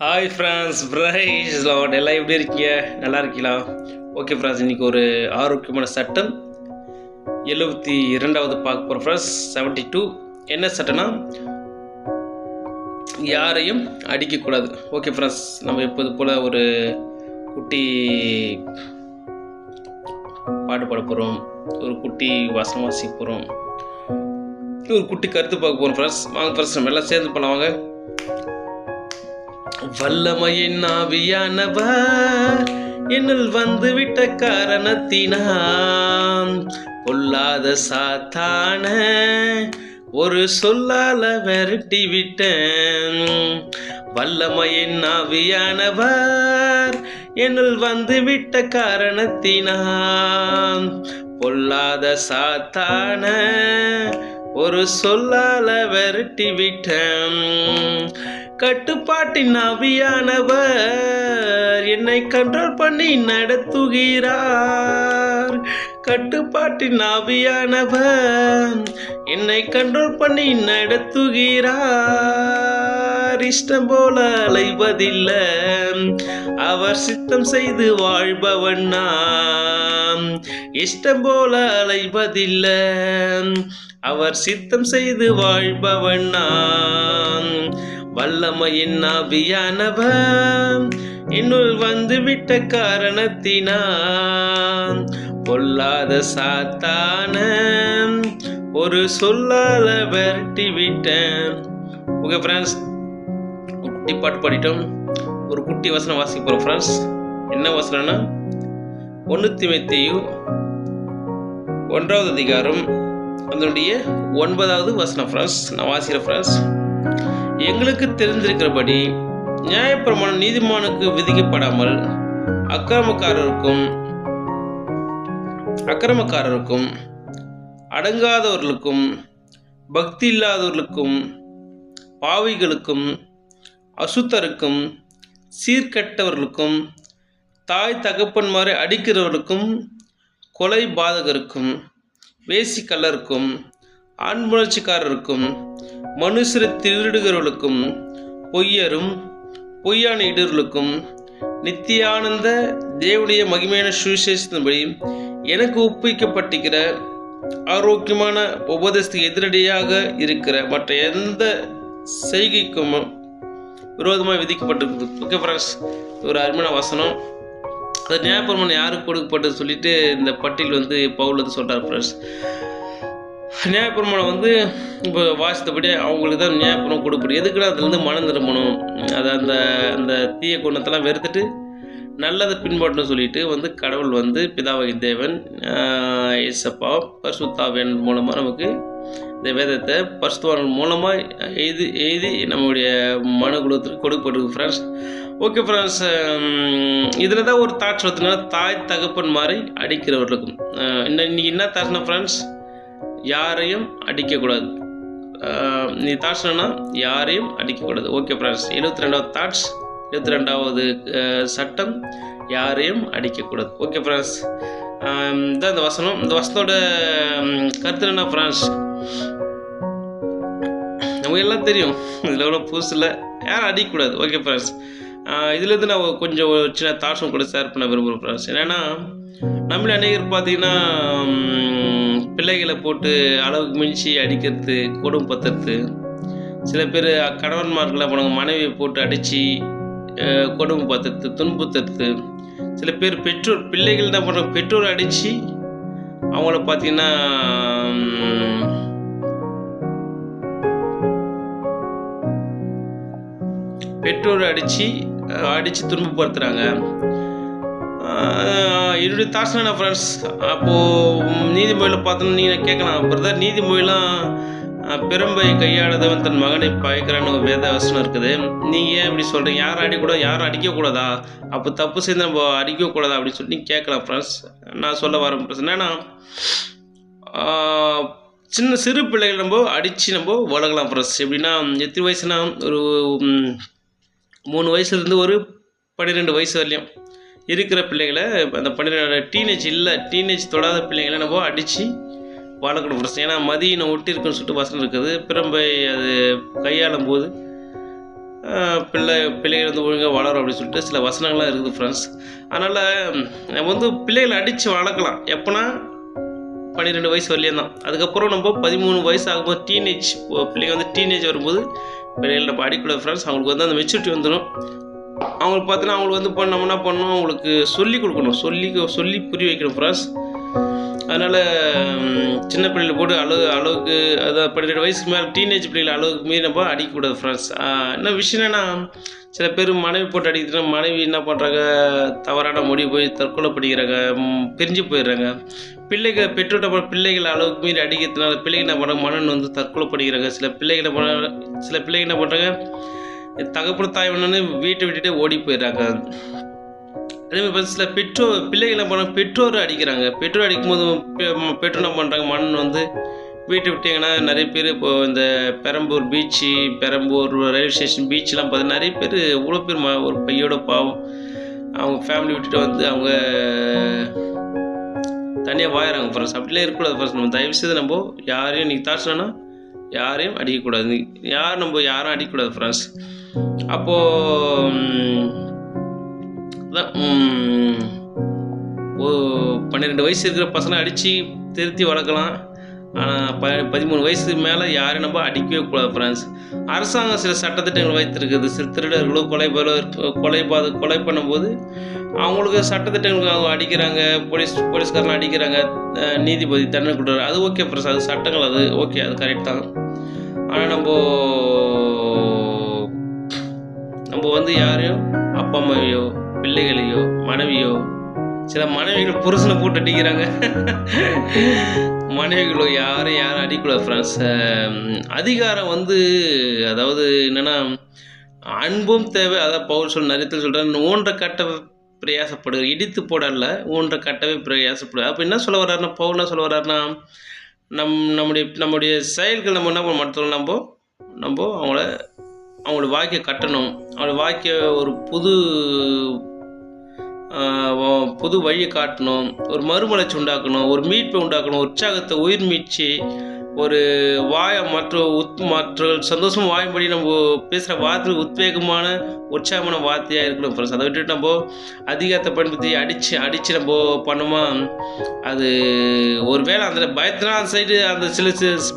Hi friends, price Lord. எல்லாம் எப்படி இருக்கீங்க? நல்லா இருக்கீங்களா? ஓகே ஃப்ரெண்ட்ஸ், இன்றைக்கி ஒரு ஆரோக்கியமான சட்டம் 72வது பார்க்க போகிறோம் ஃப்ரெண்ட்ஸ். 72 என்ன சட்டம்னா, யாரையும் அடிக்கக்கூடாது. ஓகே ஃப்ரெண்ட்ஸ், நம்ம எப்போது போல் ஒரு குட்டி பாட்டு பாட போகிறோம், ஒரு குட்டி வசனம் வாசிக்க போகிறோம், ஒரு குட்டி கருத்து பார்க்க போகிறோம் ஃப்ரெண்ட்ஸ். வாங்க ஃப்ரெண்ட்ஸ், நம்ம எல்லாம் சேர்ந்து போகலாம் வாங்க. வல்லமையின் ஆவியானவர் என்னுள் வந்துவிட்ட காரணத்தினான் பொல்லாத சாத்தான ஒரு சொல்லால விரட்டி விட்டேன். வல்லமையின் ஆவியானவர் என்னுள் வந்துவிட்ட காரணத்தினான் பொல்லாத சாத்தான ஒரு சொல்லால விரட்டி விட்டேன். கட்டுப்பாட்டின் ஆவியானவர் என்னை கண்ட்ரோல் பண்ணி நடத்துகிறார். கட்டுப்பாட்டின் ஆவியானவர் என்னை கண்ட்ரோல் பண்ணி நடத்துகிறார். இஷ்டம் போல அலைவதில்லை, அவர் சித்தம் செய்து வாழ்பவன் நாம். இஷ்டம் போல அலைவதில்லை, அவர் சித்தம் செய்து வாழ்பவன் நாம். வல்லமையின் ஆவியானவர் என்னுள் வந்துவிட்ட காரணத்தினான் பொல்லாத சாத்தான ஒரு சொல்லால விரட்டி விட்டேன். ஓகே ஃப்ரெண்ட்ஸ், ஒரு குட்டி பாட்டு பாடிட்டோம், ஒரு குட்டி வசனம் வாசிக்க போகிறோம் ஃப்ரெண்ட்ஸ். என்ன வசனம்னா, 1 தீமோத்தேயு 1வது அதிகாரம் அதனுடைய 9வது வசனம் ஃப்ரெண்ட்ஸ். நான் வாசிக்கிறேன் ஃப்ரெண்ட்ஸ். எங்களுக்கு தெரிந்திருக்கிறபடி நியாயப்பிரமாணம் நீதிமானுக்கு விதிக்கப்படாமல் அக்கிரமக்காரருக்கும் அடங்காதவர்களுக்கும் பக்தி இல்லாதவர்களுக்கும் பாவிகளுக்கும் அசுத்தருக்கும் சீர்கெட்டவர்களுக்கும் தாய் தகப்பன்மாரை அடிக்கிறவர்களுக்கும் கொலை பாதகருக்கும் வேசிக்கல்லருக்கும் ஆண்புணர்ச்சிக்காரருக்கும் மனுஷரை திருடுகிறவர்களுக்கும் பொய்யரும் பொய்யான இடர்களுக்கும் நித்தியானந்த தேவனுடைய மகிமையான சுவிசேஷத்தின்படி எனக்கு ஒப்புவிக்கப்பட்டிருக்கிற ஆரோக்கியமான உபதேசத்துக்கு எதிரடியாக இருக்கிற மற்ற எந்த செய்கைக்கும் விரோதமாக விதிக்கப்பட்டிருக்குது. ஓகே ஃப்ரெண்ட்ஸ், ஒரு அருமையான வசனம். அது நியாயப்பிரமாணம் யாருக்கு கொடுக்கப்பட்டது சொல்லிட்டு இந்த பட்டியல் பவுல் சொல்கிறார் ஃப்ரெண்ட்ஸ். நியாயப்பிரமாணம் இப்போ வாசித்தபடி அவங்களுக்கு தான் நியாயப்பிரமாணம் கொடுக்கப்படும். எதுக்குன்னா அதுலேருந்து மனம் திரும்பணும், அதை அந்த அந்த தீய குணத்தெல்லாம் வெறுத்துட்டு நல்லதை பின்பற்றணும் சொல்லிட்டு கடவுள் பிதாவாகிய தேவன் இயேசப்பா பரிசுத்தாவின் மூலமாக நமக்கு இந்த வேதத்தை பரிசுத்தவான் மூலமாக எழுதி நம்முடைய மனுக்குலத்திற்கு கொடுக்கப்பட்டிருக்கு ஃப்ரெண்ட்ஸ். ஓகே ஃப்ரெண்ட்ஸ், இதில் தான் ஒரு தாட்ஸ் வருதுன்னா, தாய் தகப்பன் மாதிரி அடிக்கிறவர்களுக்கும் இன்னைக்கு என்ன தாட்ஸ்னா ஃப்ரெண்ட்ஸ், யாரையும் அடிக்கக்கூடாது. நீ தாட்ஸ்னா யாரையும் அடிக்கக்கூடாது. ஓகே ஃப்ரெண்ட்ஸ், 72வது தாட்ஸ், 72வது சட்டம், யாரையும் அடிக்கக்கூடாது. ஓகே ஃப்ரெண்ட்ஸ், இதுதான் இந்த வசனம். இந்த வசனத்தோட கருத்து என்ன ஃப்ரெண்ட்ஸ், நமக்கு எல்லாம் தெரியும், இதில் எவ்வளோ புதுசில் யாரும் அடிக்கக்கூடாது. ஓகே ஃப்ரெண்ட்ஸ், இதுலேருந்து நான் கொஞ்சம் ஒரு சின்ன தாட்ஸும் கூட ஷேர் பண்ண விரும்புகிறேன் ஃப்ரெண்ட்ஸ். என்னென்னா, நம்மள அநேகர் பார்த்தீங்கன்னா பிள்ளைகளை போட்டு அளவுக்கு மிஞ்சி அடிக்கிறது, கொடுமைப்படுத்துறது. சில பேர் கணவன்மார்களை அவங்க மனைவியை போட்டு அடித்து கொடுமைப்படுத்துறது, துன்புறுத்துறது. சில பேர் பெற்றோர் பிள்ளைகள் தான் பண்ணுறாங்க, பெற்றோர் அடித்து அவங்கள பார்த்தீங்கன்னா பெற்றோர் அடித்து துன்பப்படுத்துகிறாங்க. என்னுடைய தாட்ஸ் என்ன ஃப்ரெண்ட்ஸ், அப்போது நீதிமொழியில் பார்த்தோன்னா நீங்கள் கேட்கலாம், பிரதர் நீதிமொழிலாம் பெரும்பை கையாளதவன் தன் மகனை பயக்கிறான்னு ஒரு வேத வசனம் இருக்குது, நீங்கள் ஏன் இப்படி சொல்கிறீங்க? யாரும் அடிக்கக்கூடாது, யாரும் அடிக்கக்கூடாதா? அப்போ தப்பு செய்து நம்ம அடிக்கக்கூடாதா அப்படின்னு சொல்லி நீங்கள் கேட்கலாம் ஃப்ரெண்ட்ஸ். நான் சொல்ல வரேன் ஃப்ரெண்ட்ஸ், என்னன்னா சிறு பிள்ளைகள் நம்ம அடித்து நம்ம வளர்க்கலாம் ஃப்ரெண்ட்ஸ். எப்படின்னா, எத்தனை வயசுனா ஒரு 3 வயசுலேருந்து ஒரு 12 வயசு வரலையும் இருக்கிற பிள்ளைகளை, அந்த 12 டீனேஜ் தொடாத பிள்ளைங்களை நம்ம அடித்து வளர்க்கணும் ஃப்ரெண்ட்ஸ். ஏன்னா மதியினை ஒட்டி இருக்குன்னு சொல்லிட்டு வசனம் இருக்குது. பிரம்பை அது கையாளும் போது பிள்ளைகள் வந்து ஒழுங்காக வளரும் அப்படின்னு சொல்லிட்டு சில வசனங்கள்லாம் இருக்குது ஃப்ரெண்ட்ஸ். அதனால் நம்ம வந்து பிள்ளைகளை அடித்து வளர்க்கலாம். எப்போனா 12 வயசு வரலையும் தான். அதுக்கப்புறம் நம்ம 13 வயசு ஆகும்போது பிள்ளைங்க வந்து டீனேஜ் வரும்போது பிள்ளைகளை நம்ம அடிக்கூடாது ஃப்ரெண்ட்ஸ். அவங்களுக்கு வந்து அந்த மெச்சூரிட்டி வந்துடும். அவங்களுக்கு பார்த்தோன்னா அவங்களுக்கு வந்து நம்ம என்ன பண்ணணும், அவங்களுக்கு சொல்லி கொடுக்கணும், சொல்லி புரிய வைக்கணும் ஃப்ரெண்ட்ஸ். அதனால் சின்ன பிள்ளைகளை போட்டு அளவுக்கு அதாவது 12 வயசுக்கு மேலே டீனேஜ் பிள்ளைகளை அளவுக்கு மீறி நம்ம அடிக்கக்கூடாது ஃப்ரெண்ட்ஸ். என்ன விஷயம் என்னென்னா, சில பேர் மனைவி போட்டு அடிக்கிறதுனா மனைவி என்ன பண்ணுறாங்க, தவறான முடிவு போய் தற்கொலை பண்ணிக்கிறாங்க, பிரிஞ்சு போயிடுறாங்க. பிள்ளைகளை அளவுக்கு மீறி அடிக்கிறதுனால பிள்ளைகள் என்ன பண்ணுறாங்க, மனன் வந்து தற்கொலை பண்ணிக்கிறாங்க. சில பிள்ளைகள் என்ன பண்ணுறாங்க, தகப்பன தாய் ஒன்று வீட்டை விட்டுட்டு ஓடி போயிடுறாங்க. அதேமாதிரி சில பிள்ளைகள் என்ன பண்ணுறாங்க, பெற்றோரை அடிக்கிறாங்க. பெற்றோர் அடிக்கும்போது பெற்றோர் என்ன பண்ணுறாங்க, மண் வந்து வீட்டை விட்டிங்கன்னா நிறைய பேர் இப்போது இந்த பெரம்பூர் ரயில்வே ஸ்டேஷன் பீச்செலாம் பார்த்து நிறைய பேர் இவ்வளோ பேர் ஒரு பையோட பாவம் அவங்க ஃபேமிலி விட்டுட்டு வந்து அவங்க தனியாக வாயிறாங்க ஃப்ரெண்ட்ஸ். அப்படிலாம் இருக்கக்கூடாது ஃப்ரெண்ட்ஸ். நம்ம தயவுசெய்து நம்ம யாரையும் நீங்கள் தாட்சினா யாரையும் அடிக்கக்கூடாது, யாரும் அடிக்கக்கூடாது ஃப்ரெண்ட்ஸ். அப்போது அதான் 12 வயசு இருக்கிற பசங்களை அடித்து திருத்தி வளர்க்கலாம். ஆனால் 13 வயசுக்கு மேலே யாரையும் நம்ம அடிக்கவே கூடாது ஃப்ரெண்ட்ஸ். அரசாங்கம் சில சட்டத்திட்டங்கள் வைத்திருக்குது. சில திருடர்களோ கொலை பண்ணும்போது அவங்களுக்கு சட்டத்திட்டங்களுக்கு அவங்க அடிக்கிறாங்க, போலீஸ்காரலாம் அடிக்கிறாங்க, நீதிபதி தண்டனை கொடுக்குறாரு. அது ஓகே ஃப்ரெண்ட்ஸ், அது சட்டங்கள், அது ஓகே, அது கரெக்ட் தான். ஆனால் நம்ம வந்து யாரையும் அப்பா அம்மாவையோ பிள்ளைகளையோ மனைவியோ, சில மனைவிகள் புருஷனை போட்டு அடிக்கிறாங்க, மனைவிகளோ யாரும் அடிக்கூடாது ஃப்ரெண்ட்ஸ். அதிகாரம் வந்து அதாவது என்னென்னா அன்பும் தேவை. அதான் பவுல் நிறைய சொல்கிறேன், ஊன்ற கட்ட பிரயாசப்படுகிற, இடித்து போடல ஊன்ற கட்டவே பிரயாசப்படுது. அப்போ என்ன சொல்ல வர்றாருன்னா, பவுல் என்ன சொல்ல வர்றாருன்னா, நம்முடைய செயல்கள் நம்ம என்ன பண்ண மாட்டோம், நம்ம அவங்களோட வாழ்க்கையை கட்டணும். அவங்களோட வாழ்க்கையை ஒரு புது வழியை காட்டணும், ஒரு மறுமலர்ச்சி உண்டாக்கணும், ஒரு மீட்பை உண்டாக்கணும், உற்சாகத்தை, உயிர் மீட்சி, ஒரு மற்ற சந்தோஷம் வாயும்படி நம்ம பேசுகிற வார்த்தை உத்வேகமான உற்சாகமான வார்த்தையாக இருக்கணும் ஃப்ரெண்ட்ஸ். அதை விட்டுட்டு நம்ம அதிகாரத்தை பயன்படுத்தி அடித்து நம்ம பண்ணோமா, அது ஒரு வேளை அந்த பயத்தினால அந்த சைடு அந்த சில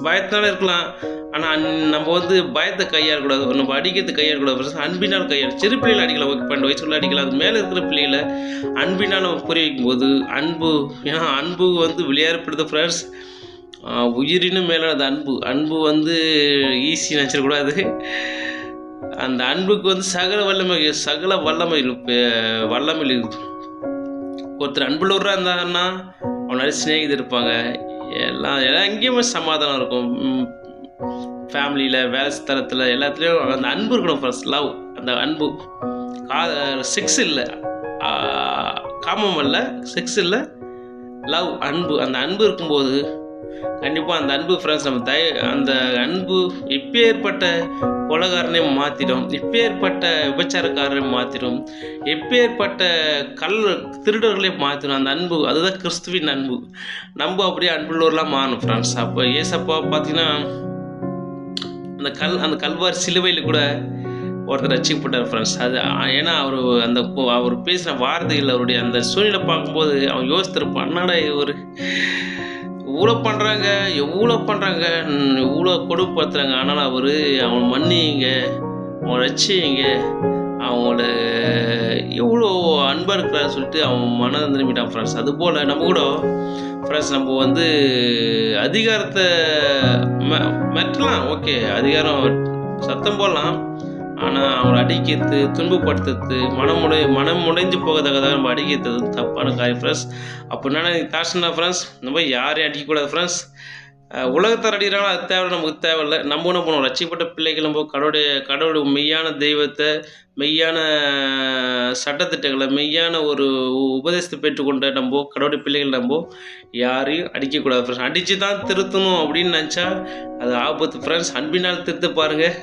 பயத்தினால இருக்கலாம். ஆனால் நம்ம வந்து பயத்தை கையாளக்கூடாது, நம்ம அடிக்கிறது கையாளக்கூடாது ஃப்ரெண்ட்ஸ். அன்பினால் சிறு பிள்ளைகளை அடிக்கலாம், ஓகே, 12 வயசுக்குள்ள அடிக்கலாம். அது மேலே இருக்கிற பிள்ளைகளை அன்பினால் நம்ம புரிய வைக்கும்போது ஏன்னா அன்பு வந்து விளையாடப்படுது ஃப்ரெண்ட்ஸ். உயிரினும் மேலே அது அன்பு வந்து ஈஸி நினச்சிடக்கூடாது. அந்த அன்புக்கு வந்து சகல வல்லமை இருக்குது. ஒருத்தர் அன்புள்ளவராக இருந்தாருன்னா அவன் நிறைய சிநேகிதர் இருப்பாங்க, எல்லாம் எங்கேயுமே சமாதானம் இருக்கும். ஃபேமிலியில், வேலை ஸ்தலத்தில், எல்லாத்துலேயும் அந்த அன்பு இருக்கணும் ஃபர்ஸ்ட். லவ், அந்த அன்பு, செக்ஸ் இல்லை, காமம் இல்லை, செக்ஸ் இல்லை, லவ், அன்பு. அந்த அன்பு இருக்கும்போது கண்டிப்பாக அந்த அன்பு ஃப்ரெண்ட்ஸ் அந்த அன்பு எப்பேற்பட்ட கொலைகாரனையும் மாற்றிடும், எப்பேற்பட்ட விபச்சாரக்காரரையும் மாற்றிடும், எப்பேற்பட்ட திருடர்களையும் மாற்றிடும். அந்த அன்பு அதுதான் கிறிஸ்துவின் அன்பு. நம்ம அப்படியே அன்புள்ளவர்களாக மாறணும் ஃப்ரெண்ட்ஸ். அப்போ ஏசப்பா பார்த்தீங்கன்னா அந்த கல்வாரி சிலுவையில் கூட ஒருத்தர் ரசிக்கப்பட்டார் ஃப்ரெண்ட்ஸ். அது ஏன்னா அவர் பேசின வார்த்தைகள், அவருடைய அந்த சூழ்நிலை பார்க்கும்போது அவன் யோசித்திருப்பான், என்னடா இவர் இவ்வளோ பண்ணுறாங்க, இவ்வளோ கொடுப்படுத்துறாங்க, ஆனால் அவன் மன்னிங்க, அவன் ரசிங்க, அவங்களோட எவ்வளோ அன்பாக இருக்கிறான்னு சொல்லிட்டு அவன் மனம் திரும்பிட்டான் ஃப்ரெண்ட்ஸ். அதுபோல் நம்ம கூட ஃப்ரெண்ட்ஸ் நம்ம வந்து அதிகாரத்தை மெட்டலாம், ஓகே, அதிகாரம் சத்தம் போடலாம். ஆனால் அவங்களை அடிக்கிறது, துன்பப்படுத்துறது, மனம் உடைஞ்சு போகத்தக்கதாக நம்ம அடிக்கிறது தப்பான காரியம் ஃப்ரெண்ட்ஸ். அப்போ என்னென்னா தாட்சனா ஃப்ரெண்ட்ஸ், நம்ம யாரையும் அடிக்கக்கூடாது ஃப்ரெண்ட்ஸ். உலகத்தார் அடிக்கிறாங்களோ அது தேவை, நமக்கு தேவையில்லை. நம்ம என்ன பண்ணுவோம், ரட்சிக்கப்பட்ட பிள்ளைகள் நம்ம கடவுளுடைய மெய்யான தெய்வத்தை, மெய்யான சட்டத்திட்டங்களை, மெய்யான ஒரு உபதேசத்தை பெற்றுக்கொண்ட நம்ம கடவுளுடைய பிள்ளைகள் நம்ம யாரையும் அடிக்கக்கூடாது ஃப்ரெண்ட்ஸ். அடித்து தான் திருத்தணும் அப்படின்னு நினச்சா அது ஆபத்து ஃப்ரெண்ட்ஸ். அன்பினால் திருத்த பாருங்கள்,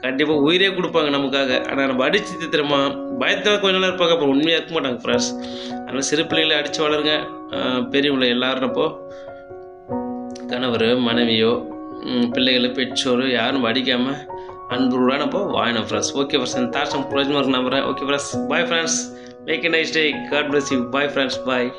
கண்டிப்பாக உயிரே கொடுப்பாங்க நமக்காக. ஆனால் நம்ம அடித்து திருத்தமா பயத்தில் கொஞ்ச நாள் இருப்பாங்க, அப்புறம் உண்மையாக இருக்க மாட்டாங்க ஃப்ரெண்ட்ஸ். அதனால் சிறு பிள்ளைகளை அடித்து வளருங்க. பெரியவங்களை எல்லாருனப்போ கணவர், மனைவியோ, பிள்ளைகளோ, பெற்றோரோ யாரும் அடிக்காமல் அன்புடன் அப்போ வாயணும் ஃப்ரெண்ட்ஸ். ஓகே ஃப்ரெண்ட்ஸ், இந்த தாட்ஸ் பிரயோஜனமாக நம்புகிறேன். Okay friends, bye friends, make a nice day, God bless you, bye friends, bye.